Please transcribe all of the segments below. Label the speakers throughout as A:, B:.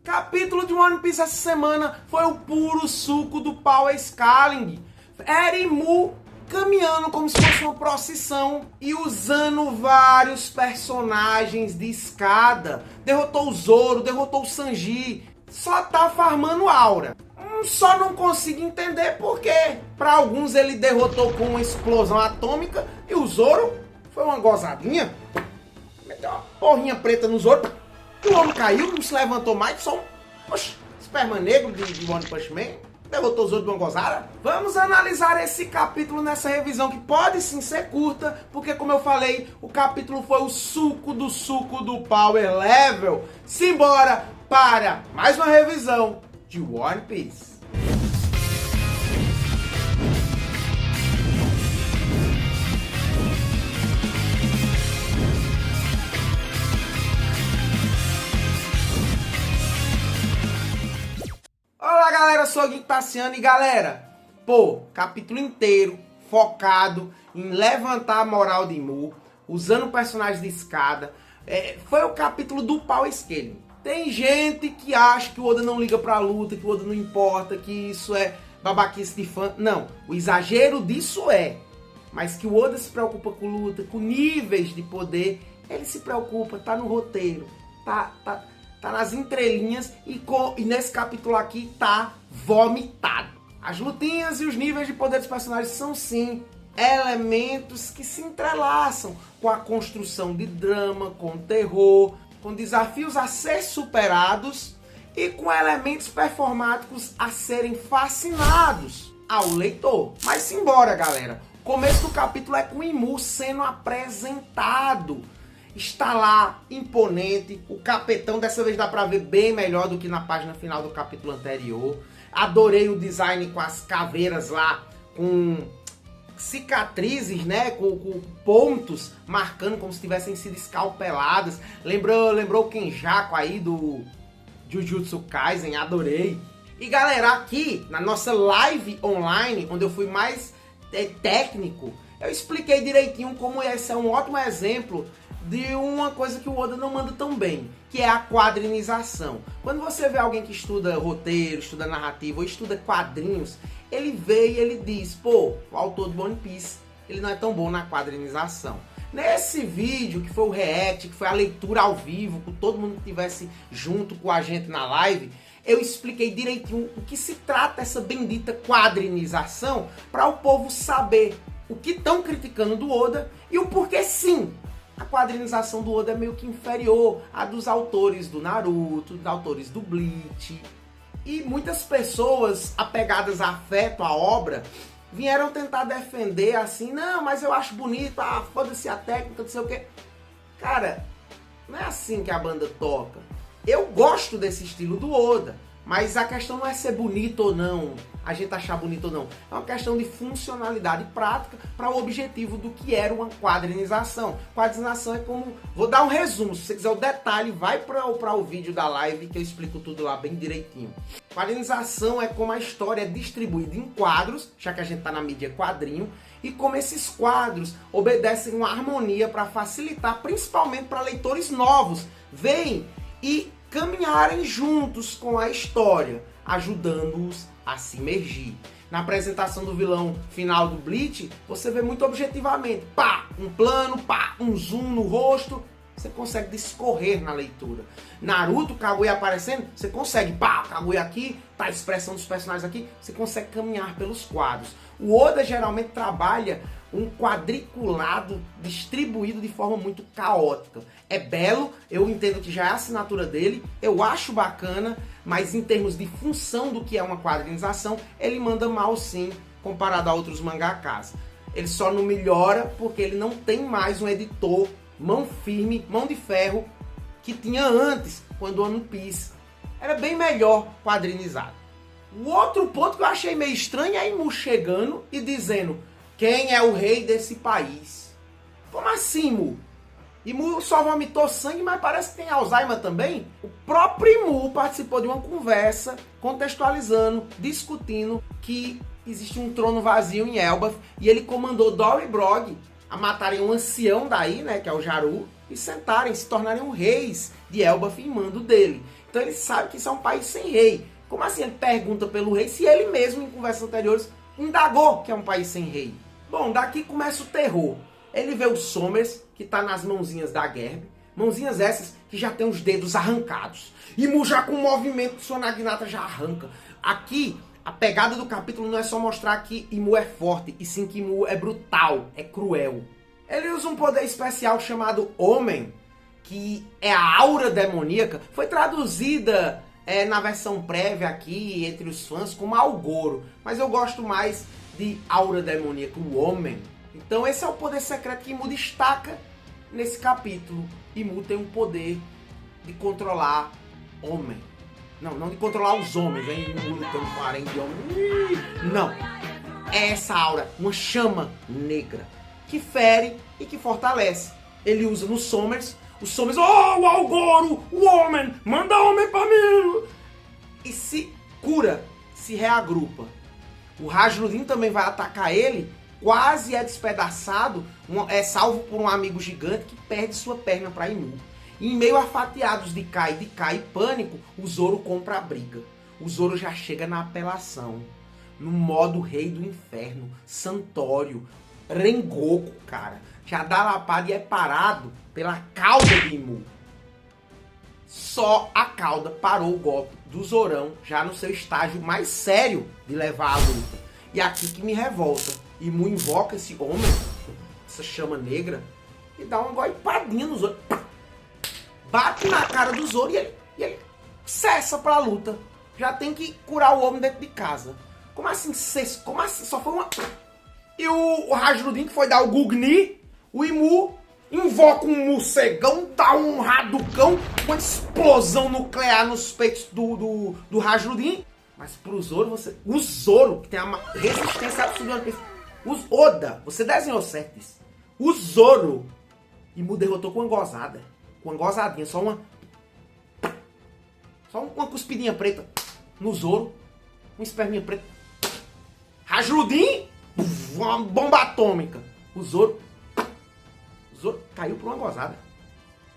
A: Capítulo de One Piece essa semana foi o puro suco do Power Scaling. Erimu caminhando como se fosse uma procissão e usando vários personagens de escada. Derrotou o Zoro, derrotou o Sanji. Só tá farmando aura. Só não consigo entender porque para alguns ele derrotou com uma explosão atômica e o Zoro foi uma gozadinha. Meteu uma porrinha preta no Zoro. O homem caiu, não se levantou mais, só um esperma negro de One Punch Man. Derrotou os outros de uma gozada. Vamos analisar esse capítulo nessa revisão que pode sim ser curta, porque como eu falei, o capítulo foi o suco do Power Level. Simbora para mais uma revisão de One Piece. Olá galera, eu sou o Gui Tassiano e galera, capítulo inteiro focado em levantar a moral de Mu, usando personagens de escada. Foi o capítulo do Power Scaling. Tem gente que acha que o Oda não liga pra luta, que o Oda não importa, que isso é babaquice de fã. Não, o exagero disso mas que o Oda se preocupa com luta, com níveis de poder, ele se preocupa, tá no roteiro, tá nas entrelinhas e nesse capítulo aqui tá vomitado. As lutinhas e os níveis de poder dos personagens são sim elementos que se entrelaçam com a construção de drama, com terror, com desafios a ser superados e com elementos performáticos a serem fascinados ao leitor. Mas simbora galera, o começo do capítulo é com o Imu sendo apresentado. Está lá, imponente, o capetão dessa vez dá pra ver bem melhor do que na página final do capítulo anterior. Adorei o design com as caveiras lá, com cicatrizes, né, com pontos marcando como se tivessem sido escalpeladas. Lembrou o Kenjaku aí do Jujutsu Kaisen, adorei. E galera, aqui na nossa live online, onde eu fui mais técnico, eu expliquei direitinho como esse é um ótimo exemplo de uma coisa que o Oda não manda tão bem, que é a quadrinização. Quando você vê alguém que estuda roteiro, estuda narrativa ou estuda quadrinhos, ele vê e ele diz, o autor do One Piece, ele não é tão bom na quadrinização. Nesse vídeo, que foi o react, que foi a leitura ao vivo, com todo mundo que estivesse junto com a gente na live, eu expliquei direitinho o que se trata essa bendita quadrinização, para o povo saber o que estão criticando do Oda e o porquê sim. A quadrinização do Oda é meio que inferior à dos autores do Naruto, dos autores do Bleach. E muitas pessoas apegadas a afeto à obra vieram tentar defender assim, não, mas eu acho bonito, foda-se a técnica, não sei o quê. Cara, não é assim que a banda toca. Eu gosto desse estilo do Oda, mas a questão não é ser bonito ou não, a gente achar bonito ou não. É uma questão de funcionalidade prática para o objetivo do que era uma quadrinização. Quadrinização é como... Vou dar um resumo, se você quiser o detalhe, vai para o vídeo da live que eu explico tudo lá bem direitinho. Quadrinização é como a história é distribuída em quadros, já que a gente está na mídia quadrinho, e como esses quadros obedecem uma harmonia para facilitar, principalmente para leitores novos, verem e caminharem juntos com a história, ajudando-os a se imergir. Na apresentação do vilão final do Bleach, você vê muito objetivamente, um plano, um zoom no rosto, você consegue discorrer na leitura. Naruto, Kaguya aparecendo, você consegue, Kaguya aqui, tá a expressão dos personagens aqui, você consegue caminhar pelos quadros. O Oda geralmente trabalha um quadriculado distribuído de forma muito caótica. É belo, eu entendo que já é a assinatura dele, eu acho bacana, mas em termos de função do que é uma quadrinização, ele manda mal sim, comparado a outros mangakas. Ele só não melhora porque ele não tem mais um editor mão firme, mão de ferro, que tinha antes, quando o One Piece era bem melhor quadrinizado. O outro ponto que eu achei meio estranho é Imu chegando e dizendo: quem é o rei desse país? Como assim, Imu? Imu só vomitou sangue, mas parece que tem Alzheimer também. O próprio Imu participou de uma conversa, contextualizando, discutindo que existe um trono vazio em Elbaf, e ele comandou Dory e Brog a matarem um ancião daí, né, que é o Jaru, e sentarem, se tornarem reis de Elbaf em mando dele. Então ele sabe que isso é um país sem rei. Como assim ele pergunta pelo rei se ele mesmo, em conversas anteriores, indagou que é um país sem rei? Bom, daqui começa o terror. Ele vê o Somers, que está nas mãozinhas da Gerb. Mãozinhas essas que já tem os dedos arrancados. E Mu já com o movimento, sua Naginata já arranca. Aqui, a pegada do capítulo não é só mostrar que Imu é forte, e sim que Imu é brutal, é cruel. Ele usa um poder especial chamado Omen, que é a aura demoníaca. Foi traduzida na versão prévia aqui, entre os fãs, como Algoro. Mas eu gosto mais de aura demoníaca, o Omen. Então esse é o poder secreto que Imu destaca nesse capítulo. Imu tem o poder de controlar homem. Não de controlar os homens, hein? Imu lutando com harém de homem. Não. É essa aura, uma chama negra, que fere e que fortalece. Ele usa no Somers. O Somers, o Algoro, o homem, manda homem pra mim. E se cura, se reagrupa. O Rajnudin também vai atacar ele. Quase é despedaçado, é salvo por um amigo gigante que perde sua perna para Imu. E em meio a fatiados de Kai e pânico, o Zoro compra a briga. O Zoro já chega na apelação, no modo rei do inferno, Santório, Rengoku, cara. Já dá lapada e é parado pela cauda de Imu. Só a cauda parou o golpe do Zorão, já no seu estágio mais sério de levar a luta. E aqui que me revolta. Imu invoca esse homem, essa chama negra, e dá uma goipadinha no Zoro. Bate na cara do Zoro e ele cessa pra luta. Já tem que curar o homem dentro de casa. Como assim? Como assim? Só foi uma... E o Rajnudin, que foi dar o Gugni, o Imu invoca um morcegão, dá um raducão, uma explosão nuclear nos peitos do Rajnudin. Mas pro Zoro, o Zoro, que tem uma resistência absurda. Os Oda, você desenhou certo isso. O Zoro, Imu derrotou com uma gozada. Com uma gozadinha, só uma cuspidinha preta no Zoro. Uma esperminha preta. Rajnudin, uma bomba atômica. O Zoro caiu por uma gozada.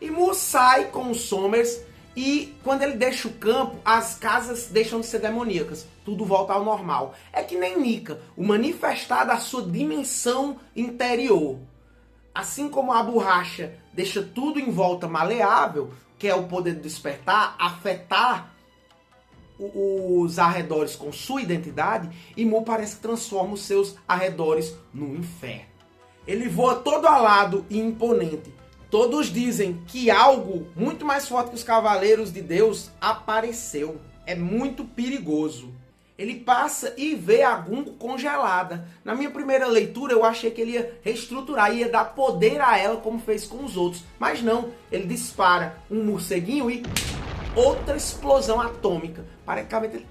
A: Imu sai com os Somers. E quando ele deixa o campo, as casas deixam de ser demoníacas. Tudo volta ao normal. É que nem Nika, o manifestar da sua dimensão interior. Assim como a borracha deixa tudo em volta maleável, que é o poder de despertar, afetar os arredores com sua identidade, Imu parece que transforma os seus arredores no inferno. Ele voa todo alado e imponente. Todos dizem que algo muito mais forte que os Cavaleiros de Deus apareceu. É muito perigoso. Ele passa e vê a Gunko congelada. Na minha primeira leitura eu achei que ele ia reestruturar, ia dar poder a ela como fez com os outros. Mas não, ele dispara um morceguinho e outra explosão atômica. Praticamente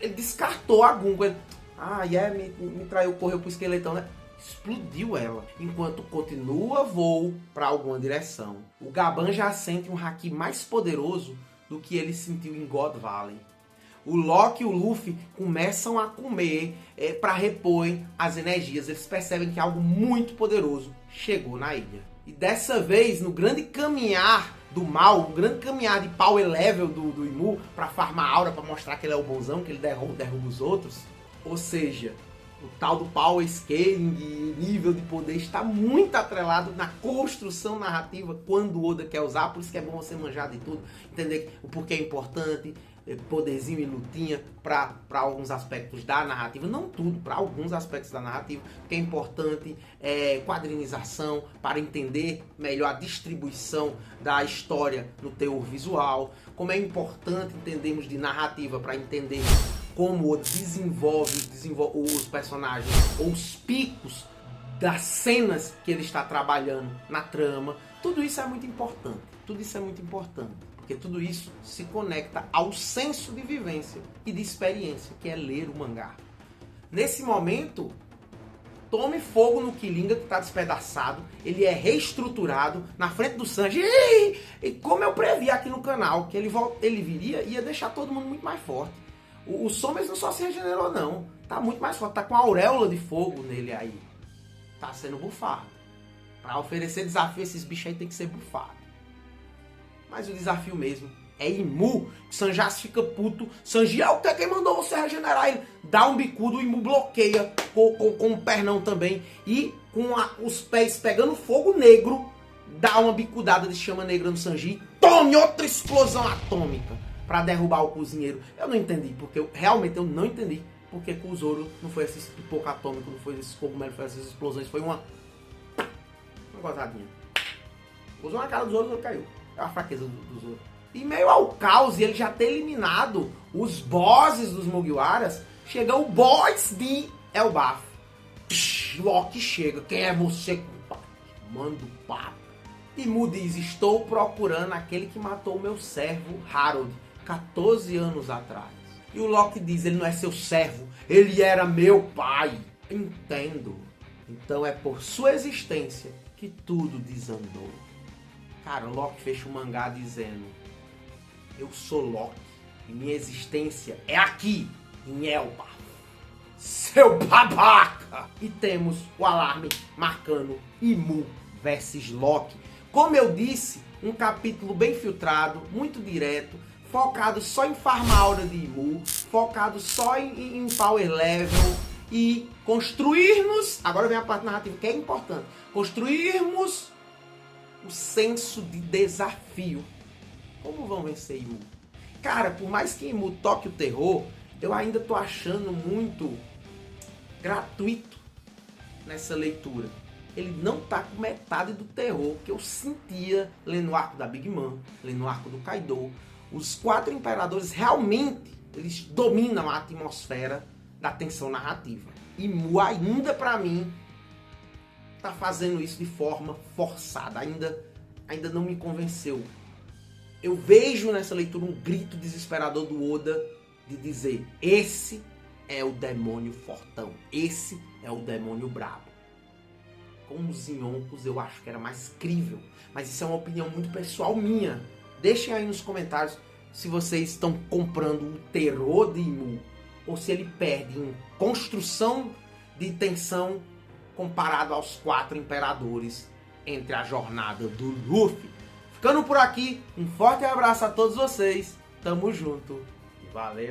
A: ele descartou a Gunko. Me traiu, correu pro esqueletão, né? Explodiu ela, enquanto continua voo para alguma direção. O Gaban já sente um haki mais poderoso do que ele sentiu em God Valley. O Loki e o Luffy começam a comer para repor as energias. Eles percebem que algo muito poderoso chegou na ilha. E dessa vez, no grande caminhar do mal, um grande caminhar de power level do Imu para farmar aura, para mostrar que ele é o bonzão, que ele derruba os outros. Ou seja, o tal do power scaling, nível de poder, está muito atrelado na construção narrativa quando o Oda quer usar. Por isso que é bom você manjar de tudo, entender o porquê é importante, poderzinho e lutinha para alguns aspectos da narrativa. Não tudo, para alguns aspectos da narrativa, que é importante quadrinização para entender melhor a distribuição da história no teor visual. Como é importante entendermos de narrativa para entender como desenvolve os personagens, ou os picos das cenas que ele está trabalhando na trama. Tudo isso é muito importante. Tudo isso é muito importante. Porque tudo isso se conecta ao senso de vivência e de experiência, que é ler o mangá. Nesse momento, tome fogo no Killinga, que está despedaçado. Ele é reestruturado na frente do Sanji. E como eu previ aqui no canal, que ele viria e ia deixar todo mundo muito mais forte. O Somers não só se regenerou, não. Tá muito mais forte. Tá com a auréola de fogo nele aí. Tá sendo bufado. Pra oferecer desafio, esses bichos aí tem que ser bufado. Mas o desafio mesmo É Imu. Sanjaço fica puto. Sanji, é o que? Quem mandou você regenerar ele? Dá um bicudo, o Imu bloqueia com o pernão também. E com os pés pegando fogo negro, dá uma bicudada de chama negra no Sanji. Tome outra explosão atômica pra derrubar o cozinheiro. Eu não entendi, porque realmente eu não entendi porque com o Zoro não foi esse pipoco atômico, não foi esses cogumelos, foi essas explosões. Foi uma gozadinha. Usou na cara do Zoro, o Zoro caiu. É a fraqueza do Zoro. E meio ao caos, e ele já ter eliminado os bosses dos Mugiwaras, chega o boss de Elbaf. Loki chega. Quem é você, compadre? Manda o papo. E Mu diz, estou procurando aquele que matou o meu servo Harold 14 anos atrás. E o Loki diz, ele não é seu servo, ele era meu pai. Entendo. Então é por sua existência que tudo desandou. Cara, o Loki fecha o mangá dizendo, eu sou Loki e minha existência é aqui, em Elbaf. Seu babaca! E temos o alarme marcando Imu versus Loki. Como eu disse, um capítulo bem filtrado, muito direto, focado só em farmar a aura de Imu, focado só em power level e construirmos, agora vem a parte narrativa que é importante, construirmos o senso de desafio. Como vão vencer Imu? Cara, por mais que Imu toque o terror, eu ainda tô achando muito gratuito nessa leitura. Ele não tá com metade do terror que eu sentia lendo o arco da Big Mom, lendo o arco do Kaido. Os 4 imperadores realmente eles dominam a atmosfera da tensão narrativa. E Mu ainda pra mim tá fazendo isso de forma forçada. Ainda não me convenceu. Eu vejo nessa leitura um grito desesperador do Oda de dizer, esse é o demônio fortão, esse é o demônio brabo. Com os Yonkus eu acho que era mais crível, mas isso é uma opinião muito pessoal minha. Deixem aí nos comentários se vocês estão comprando o terror de Imu ou se ele perde em construção de tensão comparado aos 4 imperadores entre a jornada do Luffy. Ficando por aqui, um forte abraço a todos vocês, tamo junto e valeu!